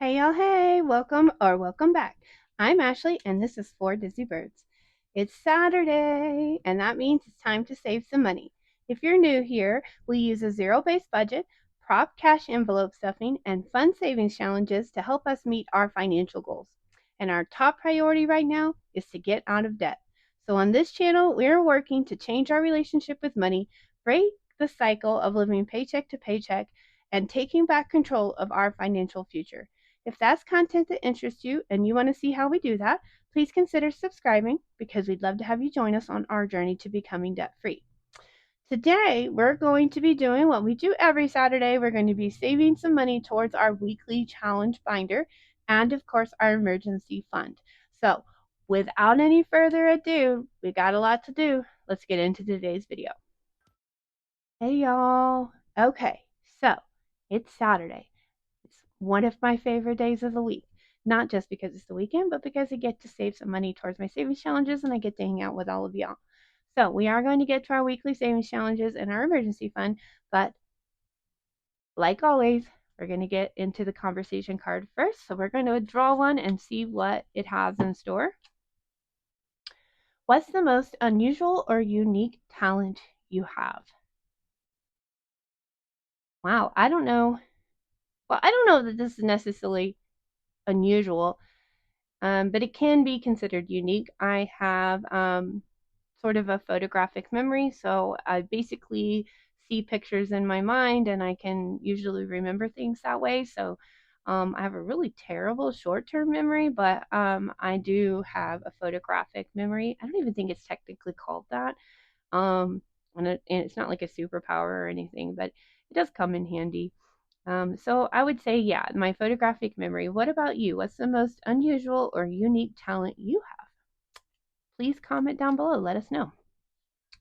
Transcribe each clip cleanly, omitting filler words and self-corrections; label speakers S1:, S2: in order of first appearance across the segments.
S1: Hey y'all, hey, welcome back. I'm Ashley and this is For Dizzy Birds. It's Saturday and that means it's time to save some money. If you're new here, we use a zero-based budget, prop cash envelope stuffing, and fun savings challenges to help us meet our financial goals. And our top priority right now is to get out of debt. So on this channel, we're working to change our relationship with money, break the cycle of living paycheck to paycheck, and taking back control of our financial future. If that's content that interests you and you want to see how we do that, please consider subscribing because we'd love to have you join us on our journey to becoming debt free. Today, we're going to be doing what we do every Saturday. We're going to be saving some money towards our weekly challenge binder and, of course, our emergency fund. So, without any further ado, we got a lot to do. Let's get into today's video. Hey, y'all. Okay, so it's Saturday. It's one of my favorite days of the week. Not just because it's the weekend, but because I get to save some money towards my savings challenges and I get to hang out with all of y'all. So we are going to get to our weekly savings challenges and our emergency fund, but like always, we're going to get into the conversation card first. So we're going to draw one and see what it has in store. What's the most unusual or unique talent you have? Wow, I don't know. Well, I don't know that this is necessarily unusual, but it can be considered unique. I have sort of a photographic memory, so I basically see pictures in my mind and I can usually remember things that way. So I have a really terrible short-term memory, but I do have a photographic memory. I don't even think it's technically called that. Um, and it's not like a superpower or anything, but it does come in handy. So I would say, yeah, my photographic memory. What about you? What's the most unusual or unique talent you have? Please comment down below. Let us know.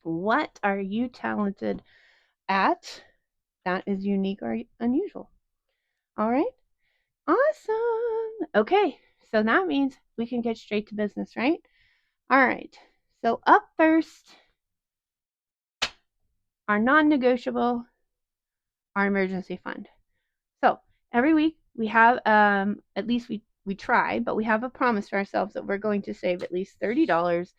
S1: What are you talented at that is unique or unusual? All right. Awesome. Okay. So that means we can get straight to business, right? All right. So up first, our non-negotiable, our emergency fund. So every week we have at least we try, but we have a promise for ourselves that we're going to save at least $30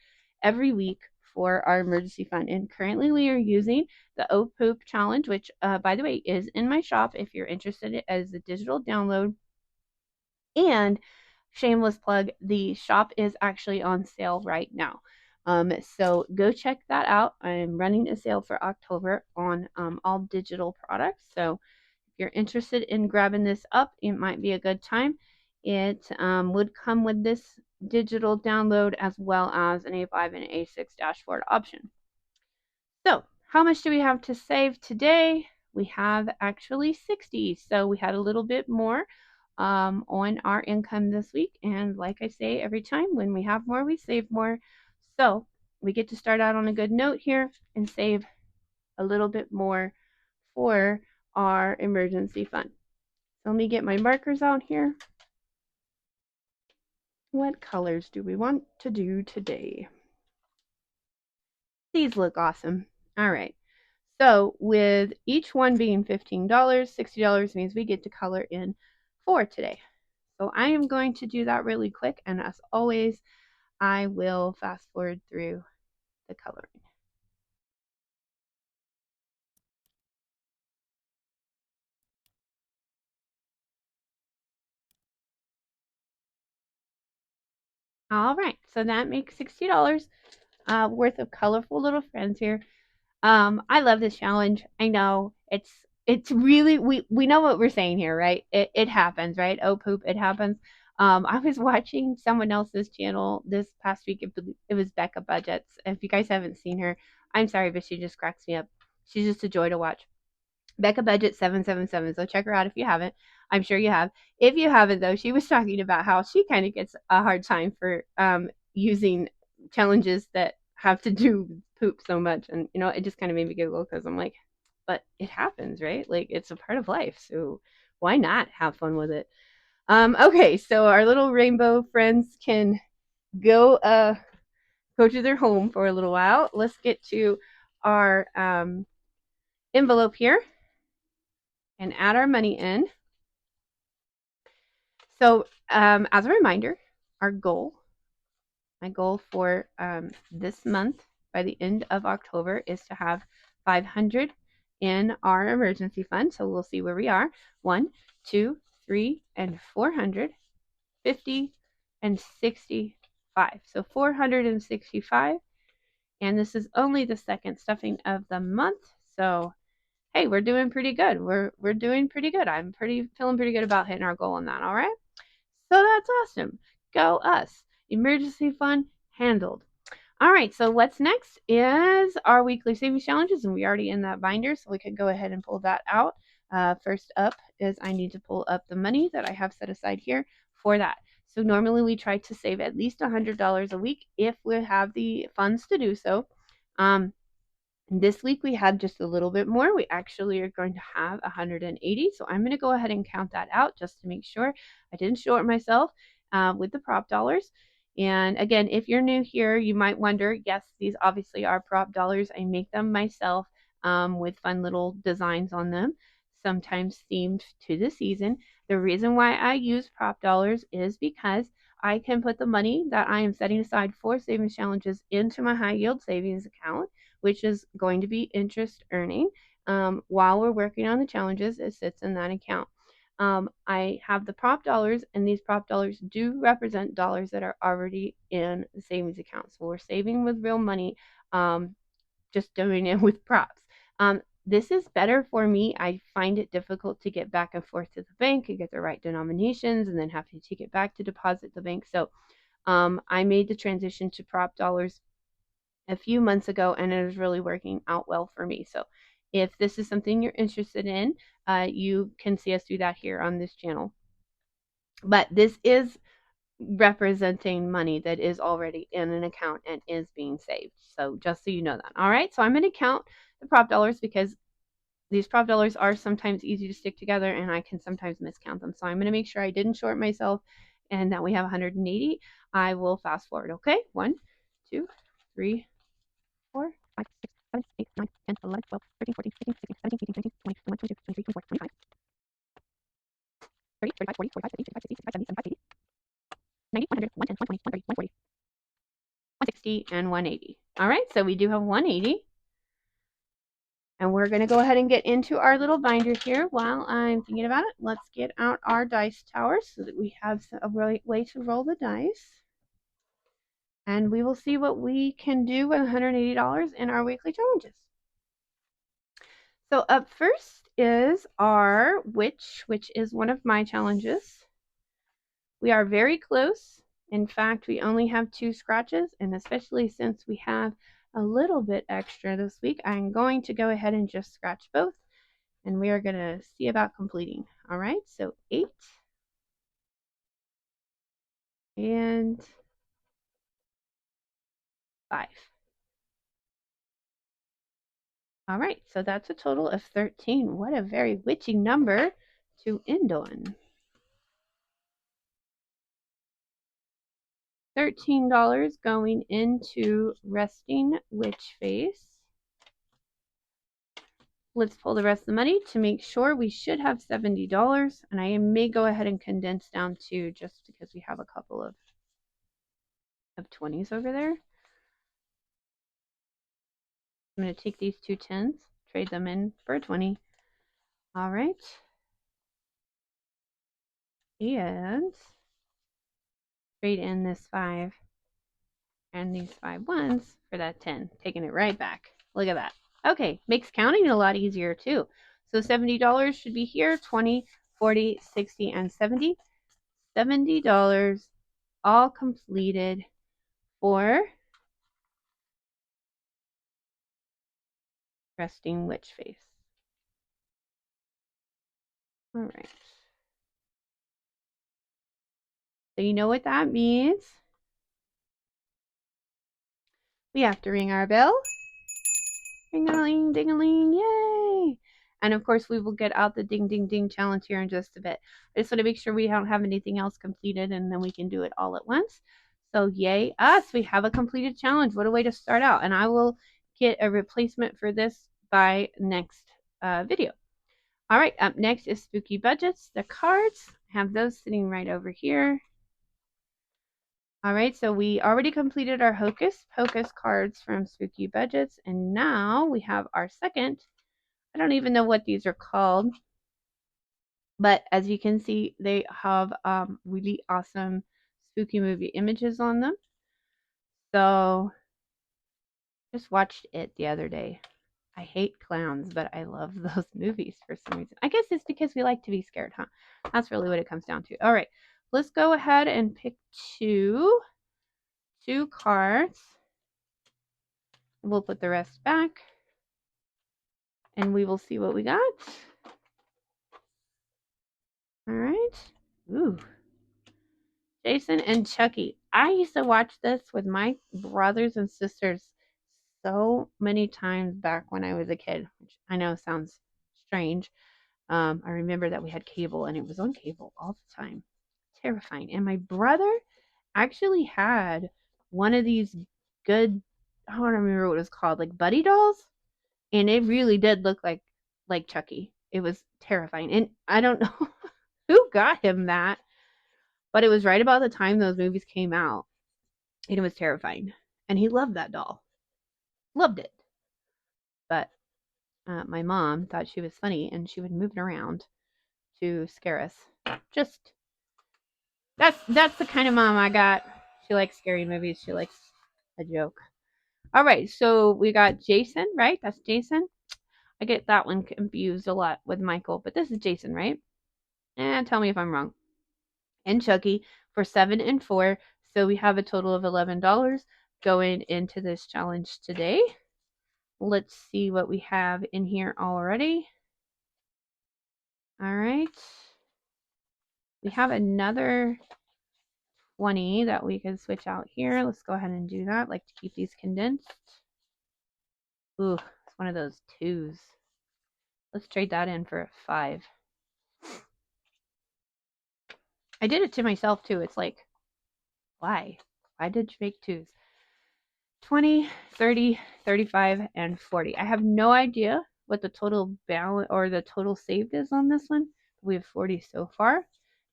S1: every week for our emergency fund. And currently we are using the Poop challenge, which by the way is in my shop if you're interested in it as a digital download. And shameless plug, the shop is actually on sale right now. So go check that out. I'm running a sale for October on all digital products. So if you're interested in grabbing this up, it might be a good time. It would come with this digital download as well as an A5 and A6 dashboard option. So how much do we have to save today? We have actually 60. So we had a little bit more on our income this week. And like I say every time, when we have more, we save more. So we get to start out on a good note here and save a little bit more for our emergency fund. So let me get my markers out here. What colors do we want to do today? These look awesome. All right. So with each one being $15, $60 means we get to color in 4 today. So I am going to do that really quick. And as always, I will fast forward through the coloring. All right, so that makes $60 worth of colorful little friends here. I love this challenge. I know it's really we know what we're saying here, right? It happens, right? Oh poop, it happens. I was watching someone else's channel this past week. It was Becca Budgets. If you guys haven't seen her, I'm sorry, but she just cracks me up. She's just a joy to watch. Becca Budget 777. So check her out if you haven't. I'm sure you have. If you haven't, though, she was talking about how she kind of gets a hard time for using challenges that have to do with poop so much. And, you know, it just kind of made me giggle because I'm like, but it happens, right? Like, it's a part of life. So why not have fun with it? Okay, so our little rainbow friends can go go to their home for a little while. Let's get to our envelope here and add our money in. So as a reminder, my goal for this month by the end of October is to have 500 in our emergency fund. So we'll see where we are. 1, 2, 3, and 400, 50, and 65. So 465. And this is only the second stuffing of the month. So hey, we're doing pretty good. We're doing pretty good. I'm feeling pretty good about hitting our goal on that. All right. So that's awesome. Go us. Emergency fund handled. All right, so what's next is our weekly savings challenges, and we already in that binder, so we can go ahead and pull that out. First up is I need to pull up the money that I have set aside here for that. So normally we try to save at least $100 a week if we have the funds to do so. This week we had just a little bit more. We actually are going to have 180. So I'm going to go ahead and count that out just to make sure I didn't short myself with the prop dollars. And again, if you're new here, you might wonder, yes, these obviously are prop dollars. I make them myself with fun little designs on them, sometimes themed to the season. The reason why I use prop dollars is because I can put the money that I am setting aside for savings challenges into my high yield savings account, which is going to be interest earning. While we're working on the challenges, it sits in that account. I have the prop dollars, and these prop dollars do represent dollars that are already in the savings account. So we're saving with real money, just doing it with props. This is better for me. I find it difficult to get back and forth to the bank and get the right denominations and then have to take it back to deposit the bank. So I made the transition to prop dollars a few months ago, and it is really working out well for me. So if this is something you're interested in, you can see us do that here on this channel. But this is representing money that is already in an account and is being saved. So just so you know that. All right, so I'm going to count the prop dollars because these prop dollars are sometimes easy to stick together and I can sometimes miscount them. So I'm going to make sure I didn't short myself and that we have 180. I will fast forward. Okay, 1, 2, 3, 4, 5, 6, 7, 8, 9, 10, 11, 12, 13, 14, 15, 16, 17, 18, 19, 20, 21, 22, 23, 24, 25, 30, 35, 40, 45, 50, 55, 60, 65, 70, 75, 80, 90, 100, 110, 120, 130, 140, 160, and 180. All right, so we do have 180. And we're going to go ahead and get into our little binder here while I'm thinking about it. Let's get out our dice towers so that we have a way to roll the dice. And we will see what we can do with $180 in our weekly challenges. So up first is our which is one of my challenges. We are very close. In fact, we only have 2 scratches, and especially since we have a little bit extra this week, I'm going to go ahead and just scratch both, and we are going to see about completing. All right, so 8 and 5. All right, so that's a total of 13. What a very witchy number to end on. $13 going into resting witch face. Let's pull the rest of the money to make sure. We should have $70, and I may go ahead and condense down to just because we have a couple of 20s over there. I'm going to take these 2 10s, trade them in for a 20. All right. And trade in this 5 and these 5 1s for that 10, taking it right back. Look at that. Okay, makes counting a lot easier too. So $70 should be here, 20, 40, 60, and 70. $70 all completed for resting witch face. All right. So you know what that means. We have to ring our bell. Ring-a-ling, ding-a-ling, yay! And of course, we will get out the ding, ding, ding challenge here in just a bit. I just want to make sure we don't have anything else completed, and then we can do it all at once. So yay us, we have a completed challenge. What a way to start out. And I will get a replacement for this by next video. All right, up next is Spooky Budgets, the cards. have those sitting right over here. All right, so we already completed our Hocus Pocus cards from Spooky Budgets, and now we have our second. I don't even know what these are called, but as you can see, they have really awesome spooky movie images on them. So just watched it the other day. I hate clowns, but I love those movies for some reason. I guess it's because we like to be scared, huh? That's really what it comes down to. All right, let's go ahead and pick two cards. We'll put the rest back, and we will see what we got. All right. Ooh. Jason and Chucky. I used to watch this with my brothers and sisters so many times back when I was a kid, which I know sounds strange. I remember that we had cable and it was on cable all the time. Terrifying. And my brother actually had one of these good, I don't remember what it was called, like buddy dolls. And it really did look like Chucky. It was terrifying. And I don't know who got him that, but it was right about the time those movies came out. And it was terrifying. And he loved that doll. Loved it. But my mom thought she was funny and she would move it around to scare us. Just that's the kind of mom I got. She likes scary movies. She likes a joke. All right, so we got Jason, right? That's Jason. I get that one confused a lot with Michael, but this is Jason, right? And tell me if I'm wrong. And Chucky for 7 and 4. So we have a total of $11 going into this challenge today. Let's see what we have in here already. All right. We have another 20 that we can switch out here. Let's go ahead and do that. Like to keep these condensed. Ooh, it's one of those 2s. Let's trade that in for a 5. I did it to myself too. It's like, why? Why did you make 2s? 20, 30, 35, and 40. I have no idea what the total balance or the total saved is on this one. We have 40 so far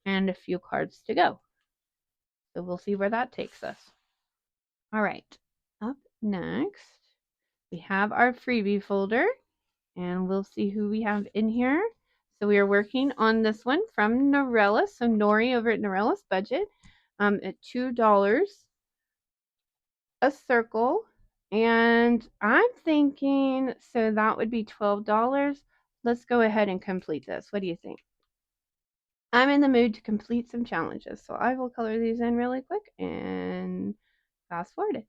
S1: and a few cards to go. So we'll see where that takes us. All right, up next, we have our freebie folder, and we'll see who we have in here. So we are working on this one from Norella. So Nori over at Norella's Budget at $2 a circle. And I'm thinking, so that would be $12. Let's go ahead and complete this. What do you think? I'm in the mood to complete some challenges. So I will color these in really quick and fast forward it.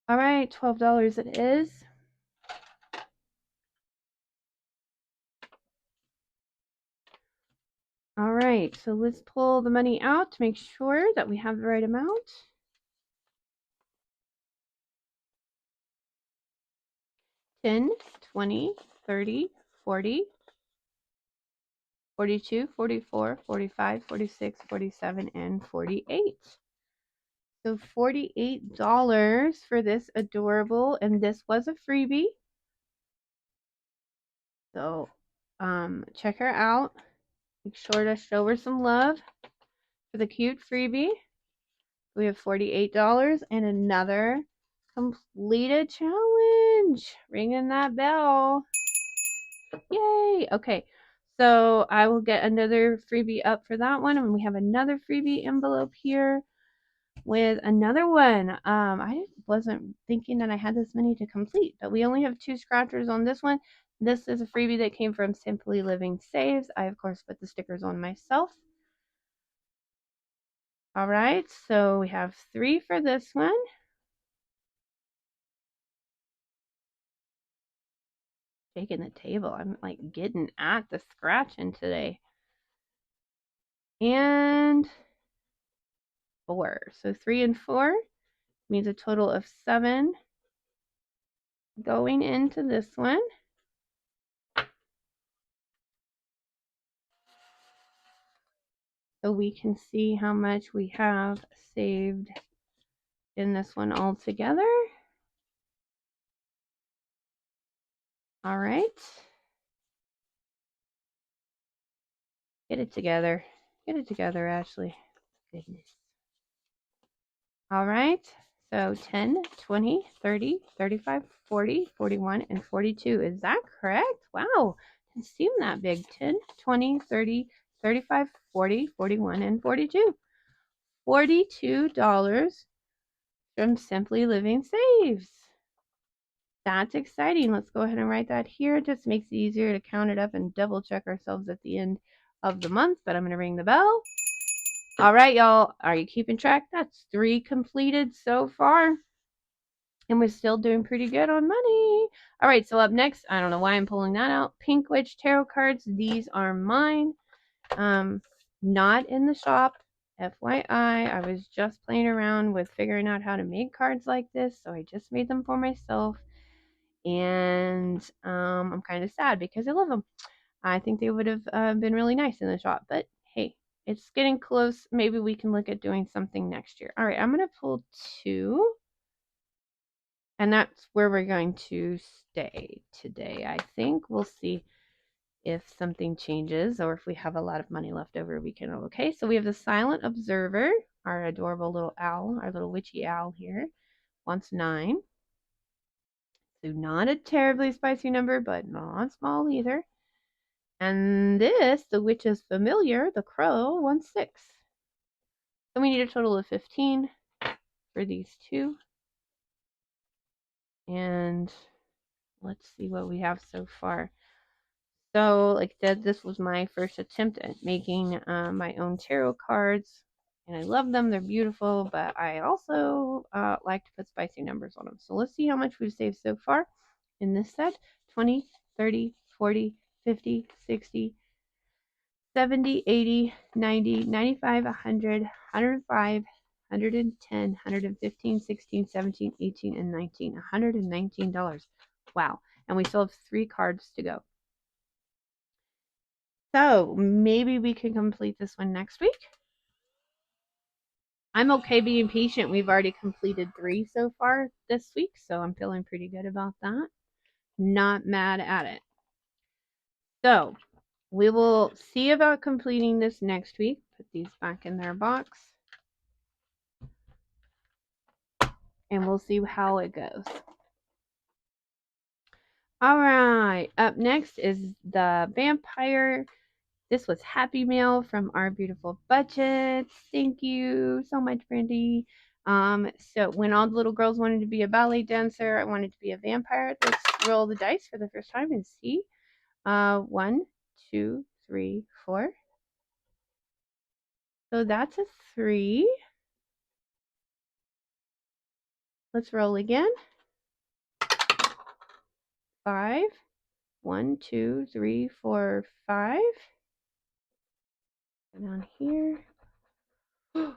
S1: All right, $12 it is. All right, so let's pull the money out to make sure that we have the right amount. 10, 20, 30, 40, 42, 44, 45, 46, 47, and 48. So $48 for this adorable, and this was a freebie. So check her out. Make sure to show her some love for the cute freebie. We have $48 and another completed challenge. Ringing that bell. Yay! Okay, so I will get another freebie up for that one, and we have another freebie envelope here with another one. I wasn't thinking that I had this many to complete, but we only have 2 scratchers on this one. This is a freebie that came from Simply Living Saves. I, of course, put the stickers on myself. All right, so we have 3 for this one. Shaking the table. I'm like getting at the scratching today. And 4. So 3 and 4 means a total of 7 going into this one. So we can see how much we have saved in this one all together. All right. Get it together. Get it together, Ashley. Goodness. All right. So 10, 20, 30, 35, 40, 41, and 42. Is that correct? Wow. Didn't seem that big. 10, 20, 30, 35, 40, 41, and 42. $42 from Simply Living Saves. That's exciting. Let's go ahead and write that here. It just makes it easier to count it up and double check ourselves at the end of the month. But I'm going to ring the bell. All right, y'all. Are you keeping track? That's 3 completed so far. And we're still doing pretty good on money. All right, so up next, I don't know why I'm pulling that out. Pink Witch Tarot cards. These are mine. Not in the shop. FYI, I was just playing around with figuring out how to make cards like this, so I just made them for myself. And I'm kind of sad because I love them. I think they would have been really nice in the shop, but hey, it's getting close. Maybe we can look at doing something next year. All right, I'm going to pull 2. And that's where we're going to stay today, I think. We'll see if something changes or if we have a lot of money left over, we can. Okay, so we have the Silent Observer, our adorable little owl, our little witchy owl here, wants 9. So not a terribly spicy number, but not small either. And this, the witch is familiar, the crow, wants 6. So we need a total of 15 for these 2. And let's see what we have so far. So, like I said, this was my first attempt at making my own tarot cards. And I love them. They're beautiful. But I also like to put spicy numbers on them. So let's see how much we've saved so far in this set. 20, 30, 40, 50, 60, 70, 80, 90, 95, 100, 105, 110, 115, 16, 17, 18, and 19. $119. Wow. And we still have 3 cards to go. So maybe we can complete this one next week. I'm okay being patient. We've already completed 3 so far this week, so I'm feeling pretty good about that. Not mad at it. So we will see about completing this next week. Put these back in their box. And we'll see how it goes. All right. Up next is the vampire. This was Happy Mail from Our Beautiful Budgets. Thank you so much, Brandy. So when all the little girls wanted to be a ballet dancer, I wanted to be a vampire. Let's roll the dice for the first time and see. 1, 2, 3, 4. So that's a 3. Let's roll again. 5. 1, 2, 3, 4, 5. Down here. I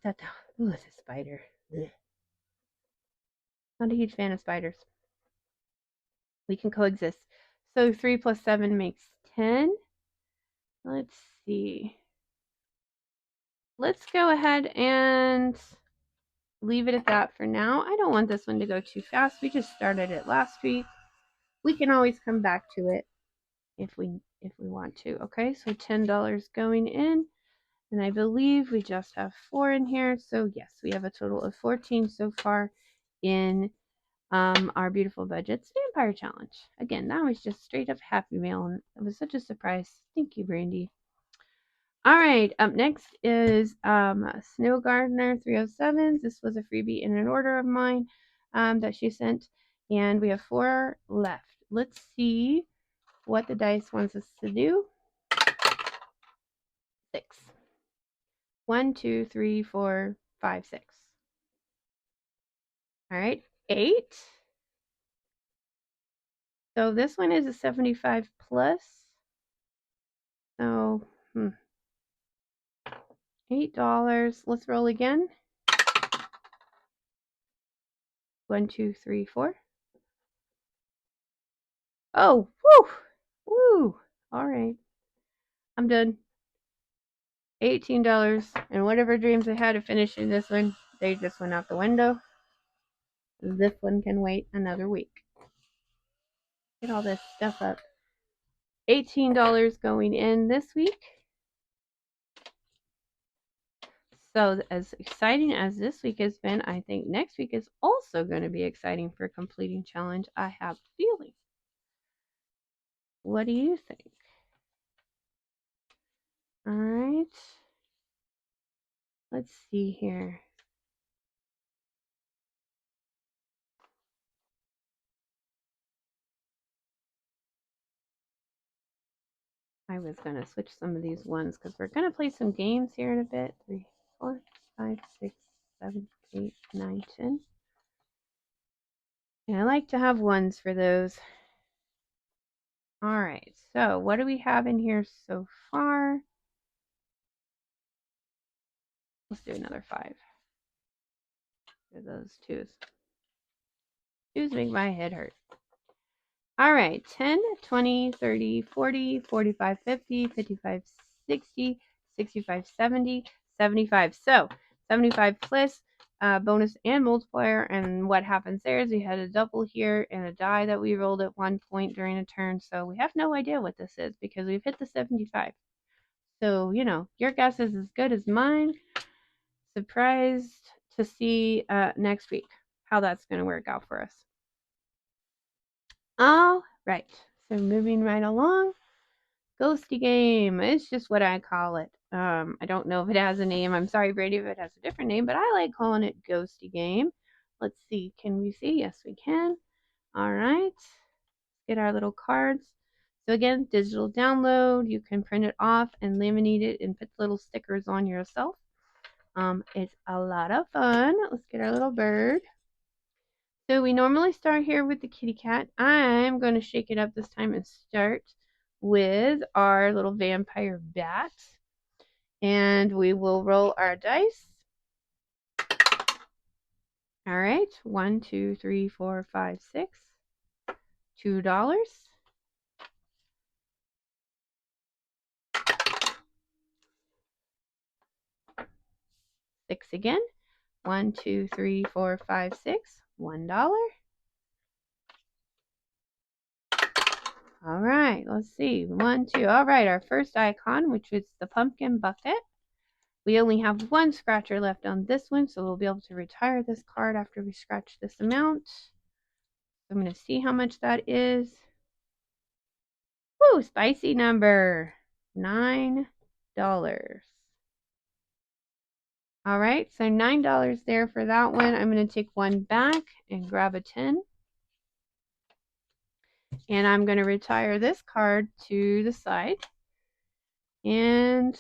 S1: thought that was a spider. Ugh. Not a huge fan of spiders. We can coexist. So 3 plus 7 makes 10. Let's see. Let's go ahead and leave it at that for now. I don't want this one to go too fast. We just started it last week. We can always come back to it if we want to. Okay, so $10 going in. And I believe we just have 4 in here. So yes, we have a total of 14 so far in our Beautiful Budgets Vampire Challenge. Again, that was just straight up Happy Mail, and it was such a surprise. Thank you, Brandy. All right, up next is Snow Gardener 307. This was a freebie in an order of mine that she sent, and we have 4 left. Let's see what the dice wants us to do. 6. 1, 2, 3, 4, 5, 6. All right, 8. So this one is a 75 plus. So, $8. Let's roll again. 1, 2, 3, 4. Oh, woo, woo. All right, I'm done. $18, and whatever dreams I had of finishing this one, they just went out the window. This one can wait another week. Get all this stuff up. $18 going in this week. So as exciting as this week has been, I think next week is also going to be exciting for completing challenge. I have a feeling. What do you think? All right. Let's see here. I was going to switch some of these ones because we're going to play some games here in a bit. 3, 4, 5, 6, 7, 8, 9, 10. And I like to have ones for those. All right, so what do we have in here so far? Let's do another 5. Those twos. Twos make my head hurt. All right, 10, 20, 30, 40, 45, 50, 55, 60, 65, 70, 75. So 75 plus bonus and multiplier. And what happens there is we had a double here and a die that we rolled at one point during a turn. So we have no idea what this is because we've hit the 75. So, you know, your guess is as good as mine. Surprised to see next week how that's going to work out for us. All right, so moving right along. Ghosty game. It's just what I call it. I don't know if it has a name. I'm sorry, Brady, if it has a different name, but I like calling it Ghosty game. Let's see. Can we see? Yes, we can. All right. Get our little cards. So again, digital download. You can print it off and laminate it and put little stickers on yourself. It's a lot of fun. Let's get our little bird. So we normally start here with the kitty cat. I'm going to shake it up this time and start with our little vampire bat. And we will roll our dice. All right. 1, 2, 3, 4, 5, 6. $2. 6 again. 1, 2, 3, 4, 5, 6. $1. All right, let's see. 1, 2. All right, our first icon, which is the pumpkin bucket. We only have one scratcher left on this one, so we'll be able to retire this card after we scratch this amount. I'm going to see how much that is. Woo, spicy number. $9. All right, so $9 there for that one. I'm going to take one back and grab a 10. And I'm going to retire this card to the side. And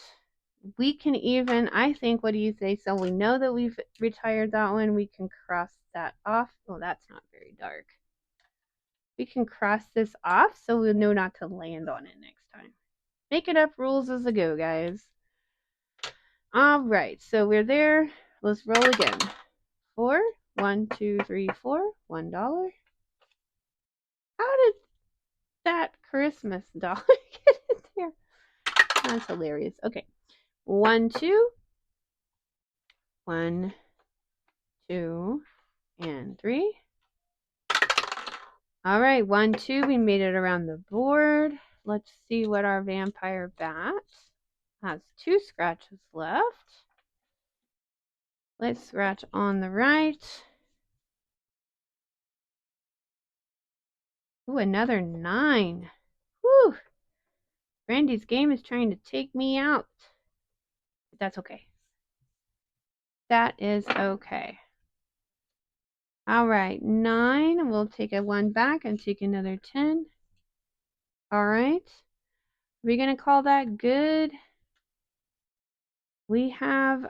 S1: we can even, I think, what do you say? So we know that we've retired that one. We can cross that off. Oh, that's not very dark. We can cross this off so we'll know not to land on it next time. Making up rules as I go, guys. All right, so we're there. Let's roll again. 4, 1, 2, 3, 4. $1. How did that Christmas doll get in there? That's hilarious. Okay. 1, 2. 1, 2, and 3. All right, 1, 2. We made it around the board. Let's see what our vampire bat has. 2 scratches left. Let's scratch on the right. Ooh, another 9. Whew. Brandy's game is trying to take me out. But that's okay. That is okay. All right, 9. We'll take a 1 back and take another 10. All right. Are we going to call that good? We have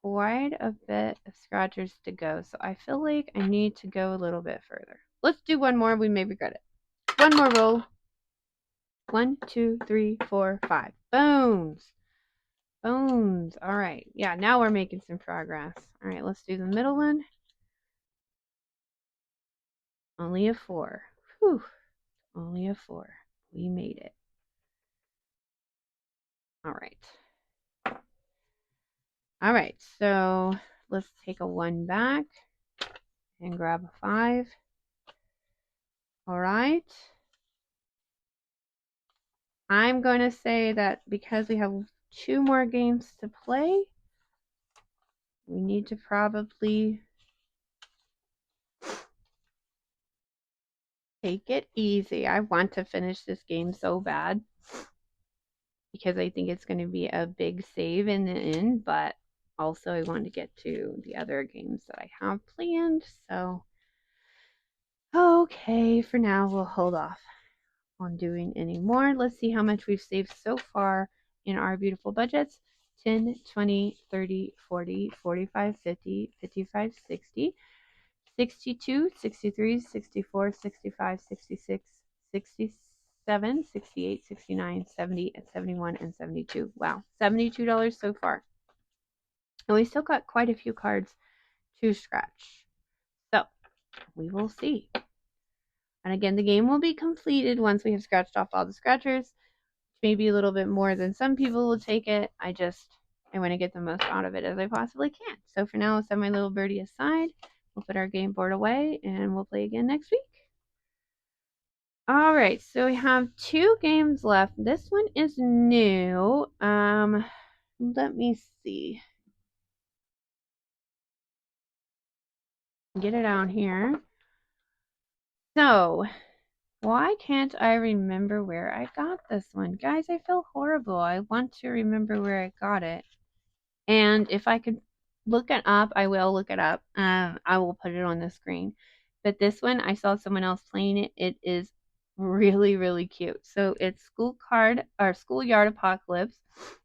S1: quite a bit of scratchers to go, so I feel like I need to go a little bit further. Let's do one more. We may regret it. One more roll. 1, 2, 3, 4, 5. Bones. Bones. All right. Yeah, now we're making some progress. All right, let's do the middle one. Only a 4. Whew. Only a 4. We made it. All right. All right, so let's take a 1 back and grab a 5. All right. I'm going to say that because we have 2 more games to play, we need to probably take it easy. I want to finish this game so bad because I think it's going to be a big save in the end, but also I want to get to the other games that I have planned. So, okay, for now we'll hold off on doing any more. Let's see how much we've saved so far in our beautiful budgets. 10, 20, 30, 40, 45, 50, 55, 60, 62, 63, 64, 65, 66, 67, 68, 69, 70, 71, and 72. Wow, $72 so far. And we still got quite a few cards to scratch. So, we will see. And again, the game will be completed once we have scratched off all the scratchers. Maybe a little bit more than some people will take it. I want to get the most out of it as I possibly can. So for now, I'll set my little birdie aside. We'll put our game board away and we'll play again next week. All right, so we have 2 games left. This one is new. Let me see. Get it out here. So, why can't I remember where I got this one? Guys, I feel horrible. I want to remember where I got it. And if I could look it up, I will look it up. I will put it on the screen. But this one, I saw someone else playing it. It is really, really cute. So it's schoolyard apocalypse.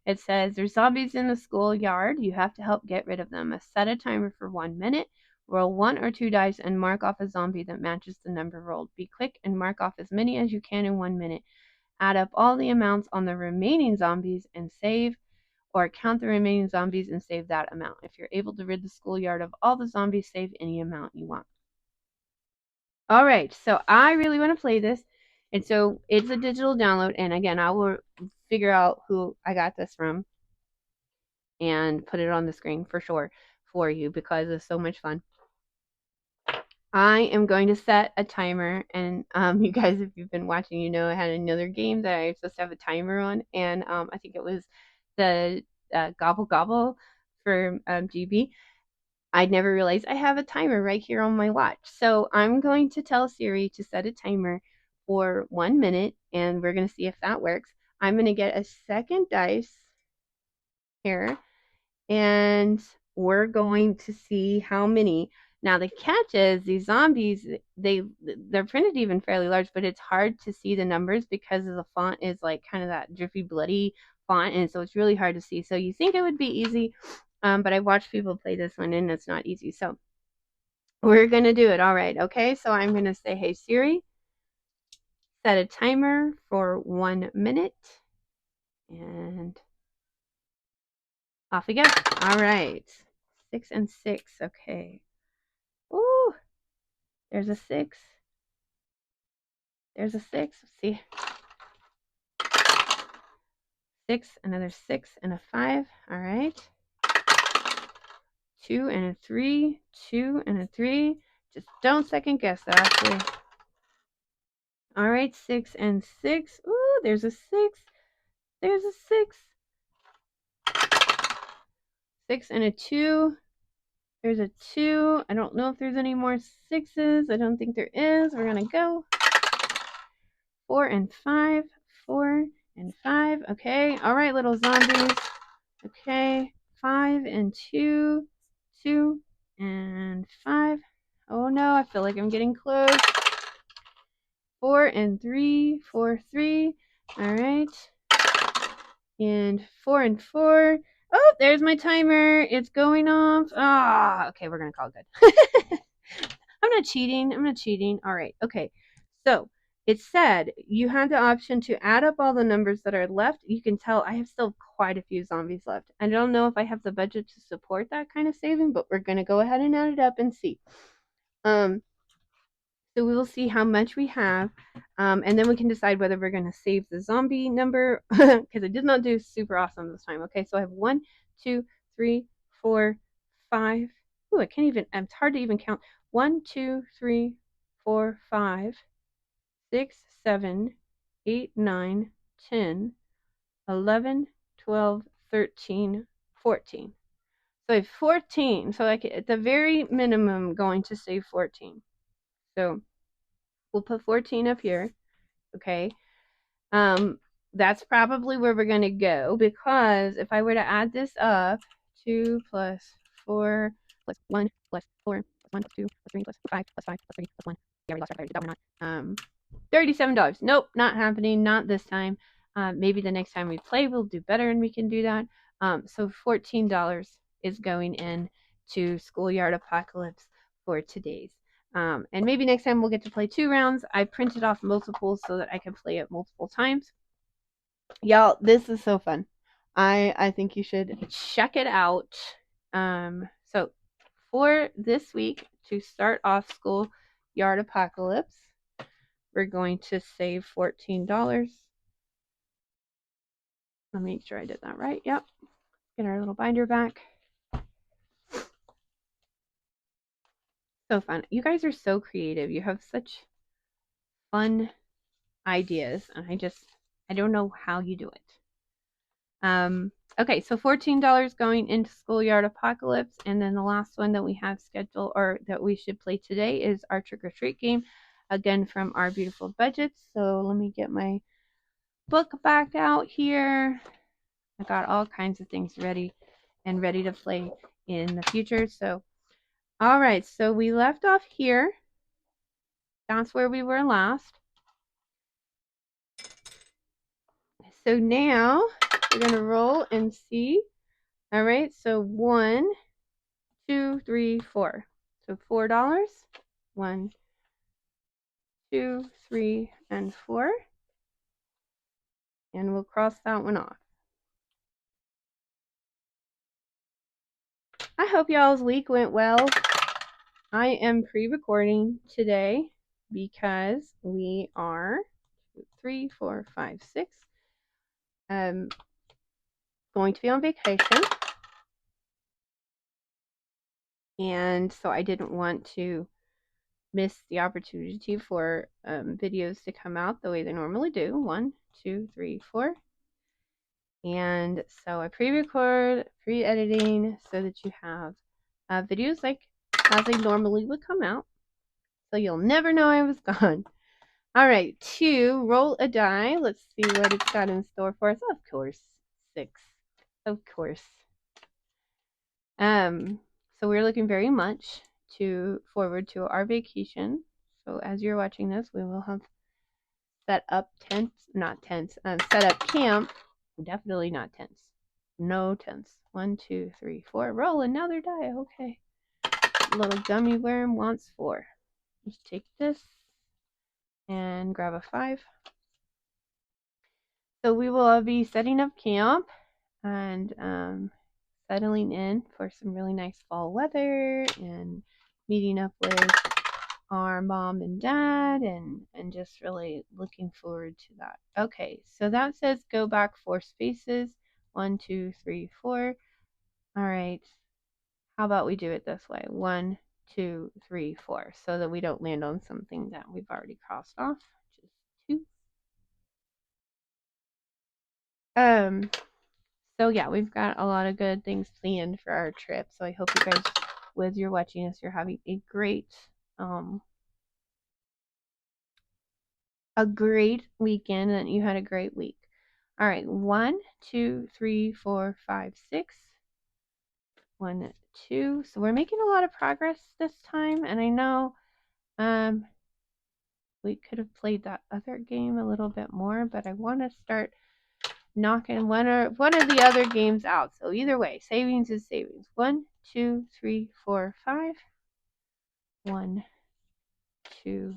S1: It says there's zombies in the schoolyard. You have to help get rid of them. Set a timer for 1 minute. Roll 1 or 2 dice and mark off a zombie that matches the number rolled. Be quick and mark off as many as you can in 1 minute. Add up all the amounts on the remaining zombies and save, or count the remaining zombies and save that amount. If you're able to rid the schoolyard of all the zombies, save any amount you want. All right, so I really want to play this. And so it's a digital download. And again, I will figure out who I got this from and put it on the screen for sure for you because it's so much fun. I am going to set a timer, and you guys, if you've been watching, you know I had another game that I was supposed to have a timer on, and I think it was the Gobble Gobble for GB. I never realized I have a timer right here on my watch. So I'm going to tell Siri to set a timer for 1 minute, and we're going to see if that works. I'm going to get a second dice here, and we're going to see how many. Now the catch is these zombies, they're printed even fairly large, but it's hard to see the numbers because the font is like kind of that drippy bloody font, and so it's really hard to see. So you think it would be easy, but I've watched people play this one and it's not easy. So we're gonna do it. All right, okay. So I'm gonna say, hey Siri, set a timer for 1 minute, and off we go. All right, 6 and 6. Okay. Ooh, there's a 6. There's a 6. Let's see. 6, another 6, and a 5. All right. 2 and a 3. 2 and a 3. Just don't second guess that, actually. All right, 6 and 6. Ooh, there's a 6. There's a 6. 6 and a 2. There's a 2. I don't know if there's any more 6s. I don't think there is. We're going to go. 4 and 5. 4 and 5. Okay. All right, little zombies. Okay. 5 and 2. 2 and 5. Oh no, I feel like I'm getting close. 4 and 3. 4, 3. All right. And 4 and 4. Oh, there's my timer. It's going off. Ah, okay, we're going to call it good. I'm not cheating. All right. Okay. So it said you had the option to add up all the numbers that are left. You can tell I have still quite a few zombies left. I don't know if I have the budget to support that kind of saving, but we're going to go ahead and add it up and see. So we will see how much we have, and then we can decide whether we're going to save the zombie number, because I did not do super awesome this time. Okay, so I have 1, 2, 3, 4, 5. Ooh, I can't even, it's hard to even count. 1, 2, 3, 4, 5. 6, 7, 8, 9, 10, 11, 12, 13, 14. So I have 14. So like at the very minimum, I'm going to save 14. So we'll put 14 up here. Okay. That's probably where we're going to go, because if I were to add this up, 2 plus 4 plus 1 plus 4 plus 1 plus 2 plus 3 plus 5 plus 5 plus 3 plus 1. Yeah, we lost our that one not. $37. Nope, not happening. Not this time. Maybe the next time we play, we'll do better and we can do that. So $14 is going in to Schoolyard Apocalypse for today's. And maybe next time we'll get to play 2 rounds. I printed off multiples so that I can play it multiple times. Y'all, this is so fun. I think you should check it out. So for this week, to start off Schoolyard Apocalypse, we're going to save $14. Let me make sure I did that right. Yep. Get our little binder back. So fun. You guys are so creative. You have such fun ideas, and I don't know how you do it. Okay, so $14 going into Schoolyard Apocalypse, and then the last one that we have scheduled, or that we should play today, is our Trick or Treat game, again from our beautiful budgets. So let me get my book back out here. I got all kinds of things ready to play in the future. So, all right, so we left off here. That's where we were last. So now we're going to roll and see. All right, so 1, 2, 3, 4. So $4. 1, 2, 3, and 4. And we'll cross that one off. I hope y'all's week went well. I am pre-recording today because we are 2, 3, 4, 5, 6 going to be on vacation, and so I didn't want to miss the opportunity for videos to come out the way they normally do. 1, 2, 3, 4. And so I pre-record, pre-editing, so that you have videos like as they normally would come out, so you'll never know I was gone. All right, 2, roll a die. Let's see what it's got in store for us. Of course, 6. Of course. So we're looking very much forward to our vacation. So as you're watching this, we will have set up set up camp. Definitely not tents. No tents. 1, 2, 3, 4. Roll another die. Okay. Little gummy worm wants 4. Let's take this and grab a 5. So we will be setting up camp and settling in for some really nice fall weather and meeting up with our mom and dad and just really looking forward to that. Okay, so that says go back 4 spaces. 1, 2, 3, 4. All right. How about we do it this way? 1, 2, 3, 4, so that we don't land on something that we've already crossed off, which is 2. So yeah, we've got a lot of good things planned for our trip. So I hope you guys, as you're watching us, you're having a great weekend and you had a great week. All right, 1, 2, 3, 4, 5, 6. 1, 2. So we're making a lot of progress this time, and I know we could have played that other game a little bit more, but I want to start knocking one of the other games out. So either way, savings is savings. 1, 2, 3, 4, 5. 1, 2,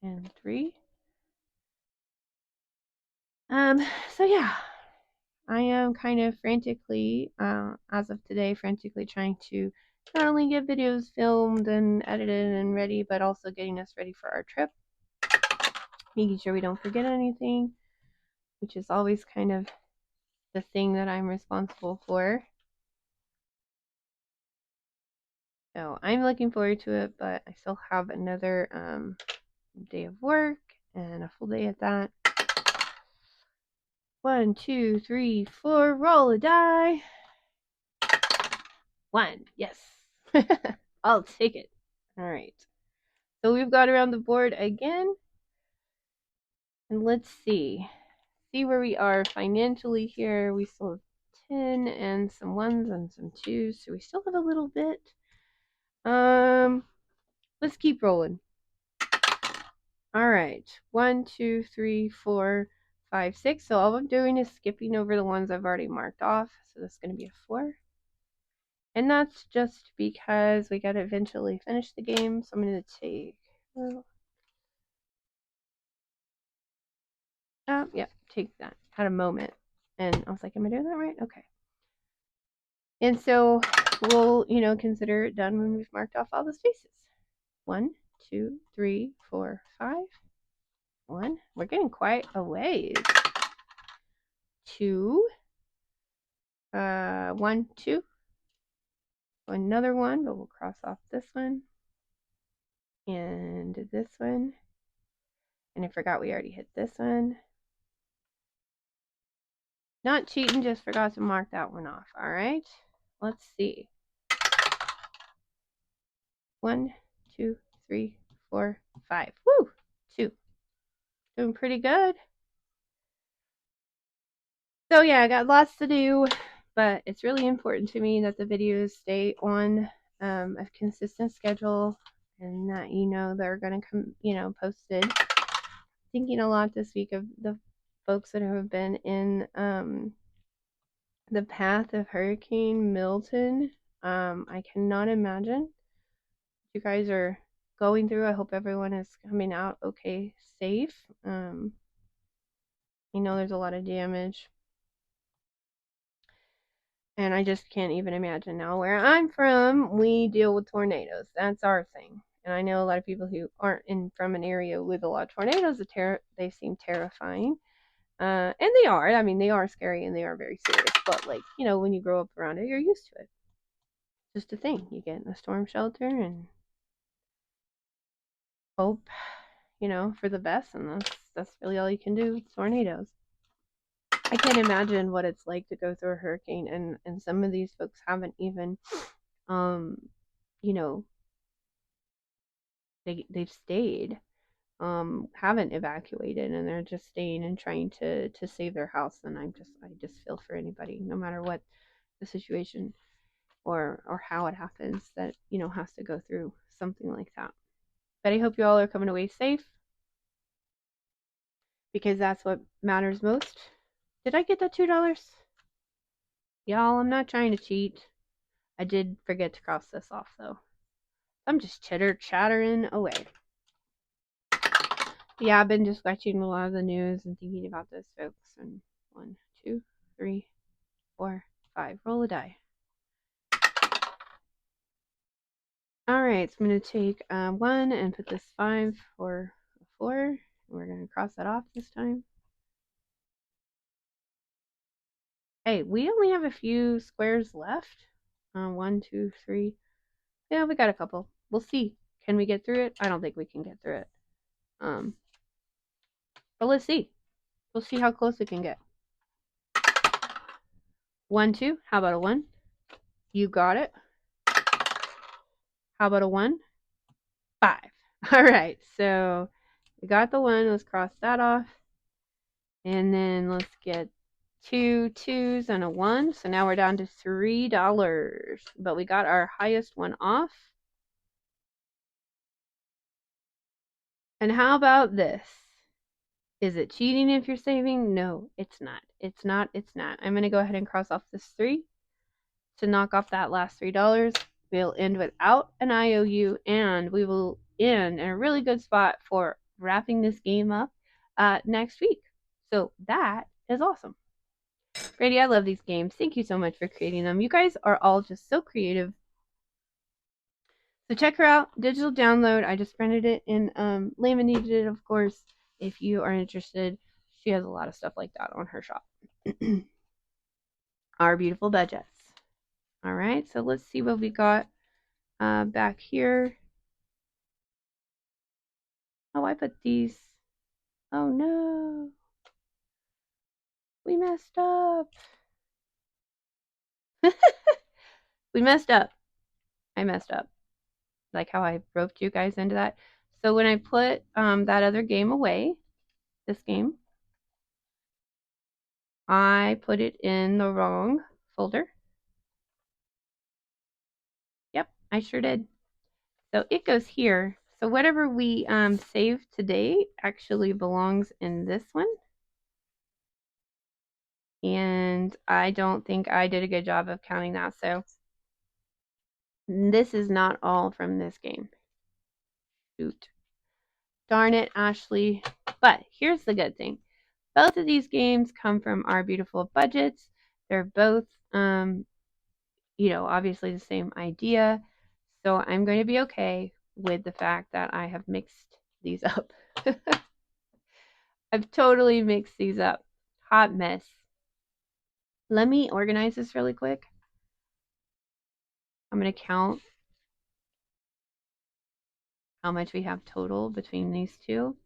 S1: and 3. So yeah, I am kind of frantically, as of today, trying to not only get videos filmed and edited and ready, but also getting us ready for our trip, making sure we don't forget anything, which is always kind of the thing that I'm responsible for. So I'm looking forward to it, but I still have another day of work and a full day at that. 1, 2, 3, 4. Roll a die. 1. Yes. I'll take it. All right. So we've got around the board again. And let's see where we are financially here. We still have 10 and some 1s and some 2s, so we still have a little bit. Let's keep rolling. All right, 1, 2, 3, 4, 5, 6. So all I'm doing is skipping over the ones I've already marked off. So this is going to be a 4. And that's just because we got to eventually finish the game. So I'm going to take, yeah, take that. Had a moment. And I was like, am I doing that right? Okay. And so we'll, consider it done when we've marked off all the spaces. 1, 2, 3, 4, 5. 1. We're getting quite a ways. 2. 1, 2. Another 1, but we'll cross off this one. And this one. And I forgot we already hit this one. Not cheating, just forgot to mark that one off. All right. Let's see. 1, 2, 3, 4, 5. Woo! 2. Doing pretty good. So yeah, I got lots to do, but it's really important to me that the videos stay on a consistent schedule and that they're going to come, posted. Thinking a lot this week of the folks that have been in the path of Hurricane Milton. I cannot imagine what you guys are going through. I hope everyone is coming out okay, safe. There's a lot of damage. And I just can't even imagine now. Where I'm from, we deal with tornadoes. That's our thing. And I know a lot of people who aren't from an area with a lot of tornadoes. They seem terrifying. And they are. I mean, they are scary and they are very serious. But, when you grow up around it, you're used to it. Just a thing. You get in a storm shelter and hope, for the best. And that's really all you can do with tornadoes. I can't imagine what it's like to go through a hurricane, and some of these folks haven't even, they've stayed, haven't evacuated, and they're just staying and trying to save their house. And I just feel for anybody, no matter what the situation or how it happens, that has to go through something like that. But I hope you all are coming away safe, because that's what matters most. Did I get that $2? Y'all, I'm not trying to cheat. I did forget to cross this off, though. I'm just chattering away. Yeah, I've been just watching a lot of the news and thinking about this, folks. And 1, 2, 3, 4, 5. Roll a die. All right, so I'm going to take 1 and put this 5 for a 4. We're going to cross that off this time. Hey, we only have a few squares left. 1, 2, 3. Yeah, we got a couple. We'll see. Can we get through it? I don't think we can get through it. But let's see. We'll see how close we can get. 1, 2. How about a 1? You got it. How about a 1? 5. All right. So we got the 1. Let's cross that off. And then let's get 2 2s and a 1. So now we're down to $3. But we got our highest one off. And how about this? Is it cheating if you're saving? No, it's not. It's not. It's not. I'm going to go ahead and cross off this 3 to knock off that last $3. We'll end without an IOU, and we will end in a really good spot for wrapping this game up next week. So that is awesome. Brady, I love these games. Thank you so much for creating them. You guys are all just so creative. So check her out. Digital download. I just printed it and laminated it, of course, if you are interested. She has a lot of stuff like that on her shop. Our beautiful budgets. All right, so let's see what we got back here. Oh, I put these. Oh no. We messed up. We messed up. I messed up. Like how I roped you guys into that. So when I put that other game away, this game, I put it in the wrong folder. Yep, I sure did. So it goes here. So whatever we saved today actually belongs in this one. And I don't think I did a good job of counting that. So this is not all from this game. Shoot. Darn it, Ashley. But here's the good thing. Both of these games come from our beautiful budgets. They're both, obviously the same idea. So I'm going to be okay with the fact that I have mixed these up. I've totally mixed these up. Hot mess. Let me organize this really quick. I'm going to count how much we have total between these two.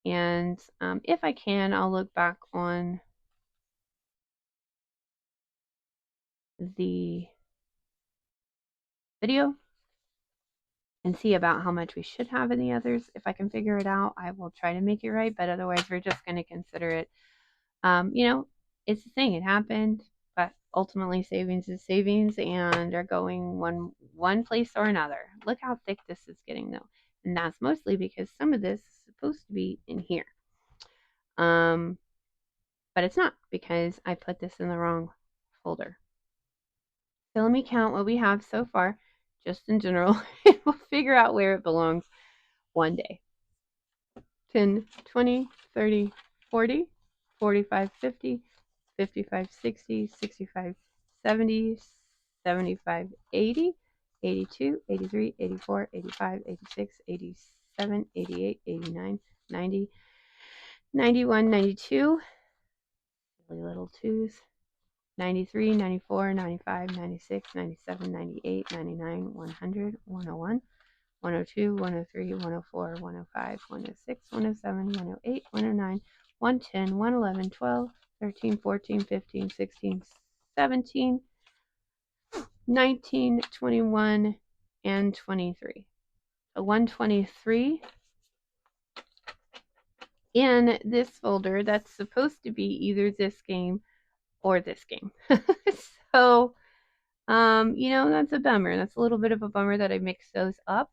S1: And if I can, I'll look back on the video and see about how much we should have in the others. If I can figure it out, I will try to make it right, but otherwise we're just going to consider it. It's the thing, it happened, but ultimately savings is savings and are going one place or another. Look how thick this is getting though. And that's mostly because some of this is supposed to be in here. But it's not because I put this in the wrong folder. So let me count what we have so far, just in general, and we'll figure out where it belongs one day. 10, 20, 30, 40, 45, 50, 55, 60, 65, 70, 75, 80, 82, 83, 84, 85, 86, 87, 88, 89, 90, 91, 92, silly little twos, 93, 94, 95, 96, 97, 98, 99, 100, 101, 102, 103, 104, 105, 106, 107, 108, 109, 110, 111, 12, 13, 14, 15, 16, 17, 19, 21, and 23. So 123 in this folder that's supposed to be either this game or this game. So, that's a bummer. That's a little bit of a bummer that I mixed those up.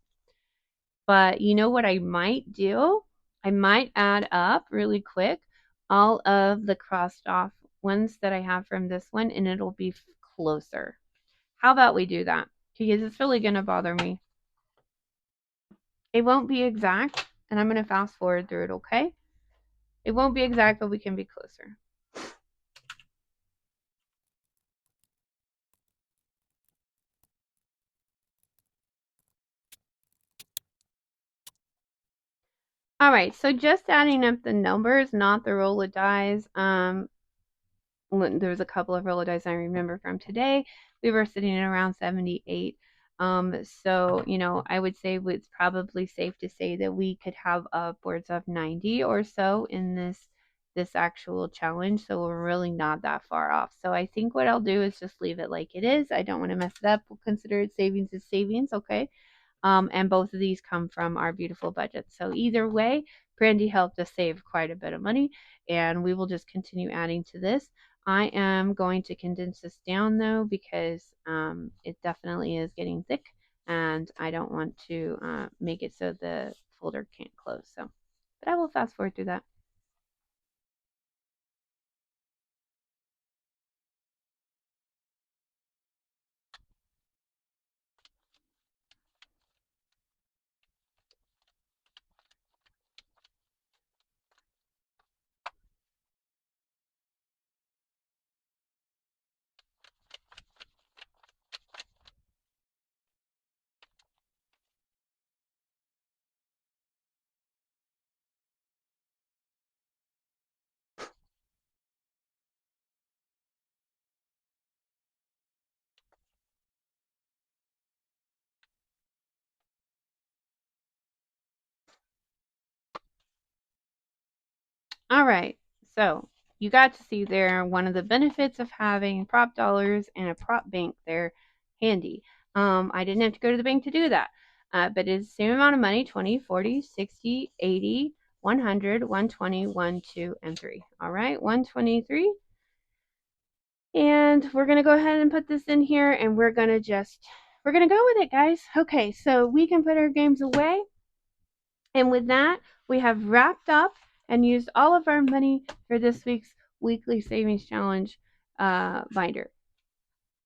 S1: But you know what I might do? I might add up really quick all of the crossed off ones that I have from this one, and it'll be closer. How about we do that? Because it's really going to bother me. It won't be exact, and I'm going to fast forward through it, okay? It won't be exact, but we can be closer. All right, so just adding up the numbers, not the roll of dice. There was a couple of roll of dice I remember from today. We were sitting at around 78. So, I would say it's probably safe to say that we could have upwards of 90 or so in this actual challenge. So we're really not that far off. So I think what I'll do is just leave it like it is. I don't want to mess it up. We'll consider it savings as savings, okay? And both of these come from our beautiful budget. So either way, Brandy helped us save quite a bit of money, and we will just continue adding to this. I am going to condense this down though because it definitely is getting thick, and I don't want to make it so the folder can't close. So, but I will fast forward through that. All right, so you got to see there one of the benefits of having prop dollars and a prop bank there handy. I didn't have to go to the bank to do that, but it's the same amount of money: 20, 40, 60, 80, 100, 120, 1, 2, and 3. All right, 123. And we're going to go ahead and put this in here, and we're going to go with it, guys. Okay, so we can put our games away. And with that, we have wrapped up and used all of our money for this week's weekly savings challenge binder.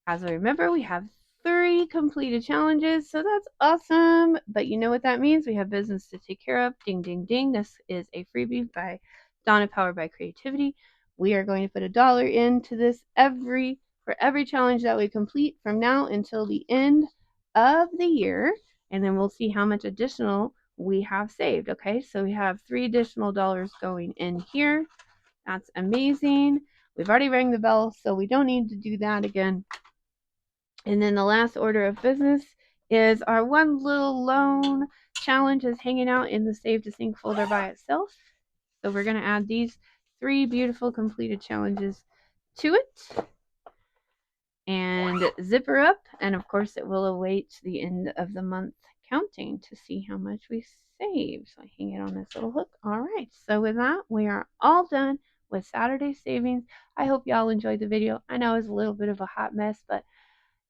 S1: As I remember, we have 3 completed challenges, so that's awesome. But you know what that means? We have business to take care of. Ding, ding, ding. This is a freebie by Donna, powered by creativity. We are going to put $1 into this for every challenge that we complete from now until the end of the year, and then we'll see how much additional we have saved. Okay, so we have 3 additional dollars going in here. That's amazing. We've already rang the bell, so we don't need to do that again. And then the last order of business is our one little loan challenge is hanging out in the Save to Sync folder by itself. So we're going to add these 3 beautiful completed challenges to it and zip her up. And of course, it will await the end of the month counting to see how much we saved. So I hang it on this little hook. All right. So with that, we are all done with Saturday savings. I hope y'all enjoyed the video. I know it was a little bit of a hot mess, but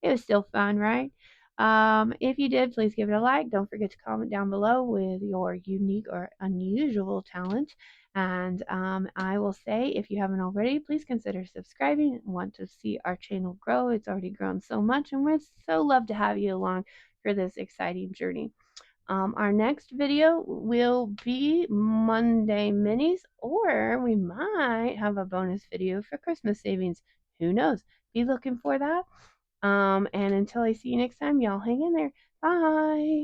S1: it was still fun, right? If you did, please give it a like. Don't forget to comment down below with your unique or unusual talent. And I will say, if you haven't already, please consider subscribing and want to see our channel grow. It's already grown so much, and we'd so love to have you along for this exciting journey. Our next video will be Monday minis, or we might have a bonus video for Christmas savings. Who knows? Be looking for that. And until I see you next time, y'all hang in there. Bye.